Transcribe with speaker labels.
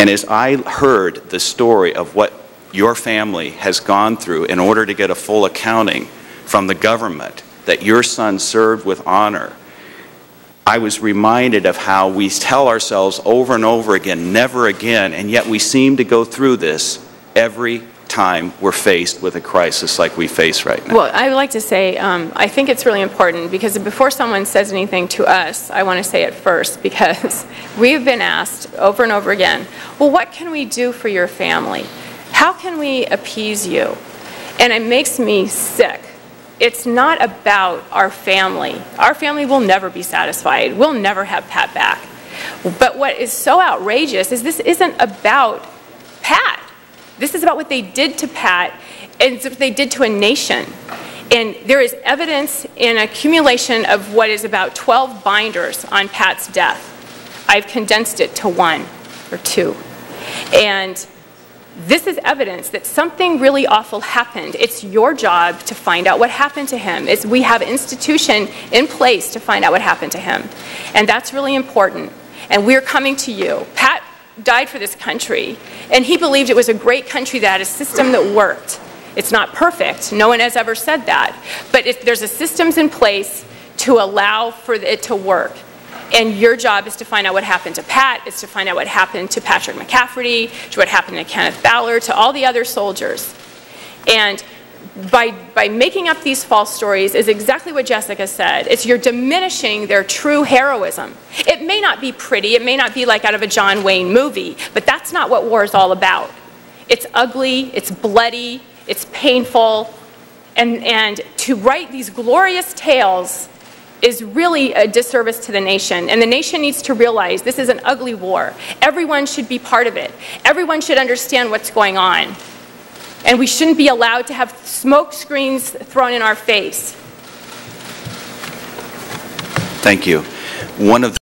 Speaker 1: And as I heard the story of what your family has gone through in order to get a full accounting from the government, that your son served with honor, I was reminded of how we tell ourselves over and over again, never again, and yet we seem to go through this every time we're faced with a crisis like we face right now.
Speaker 2: Well, I would like to say, I think it's really important, because before someone says anything to us, I want to say it first, because we've been asked over and over again, well, what can we do for your family? How can we appease you? And it makes me sick. It's not about our family. Our family will never be satisfied. We'll never have Pat back. But what is so outrageous is this isn't about Pat. This is about what they did to Pat and what they did to a nation. And there is evidence in accumulation of what is about 12 binders on Pat's death. I've condensed it to 1 or 2. And this is evidence that something really awful happened. It's your job to find out what happened to him. We have an institution in place to find out what happened to him. And that's really important. And we're coming to you. Pat died for this country, and he believed it was a great country that had a system that worked. It's not perfect. No one has ever said that. But there's a systems in place to allow for it to work. And your job is to find out what happened to Pat, is to find out what happened to Patrick McCafferty, to what happened to Kenneth Ballard, to all the other soldiers. And by making up these false stories is exactly what Jessica said. It's you're diminishing their true heroism. It may not be pretty, it may not be like out of a John Wayne movie, but that's not what war is all about. It's ugly, it's bloody, it's painful, and to write these glorious tales is really a disservice to the nation. And the nation needs to realize this is an ugly war. Everyone should be part of it. Everyone should understand what's going on. And we shouldn't be allowed to have smoke screens thrown in our face.
Speaker 1: Thank you. One of the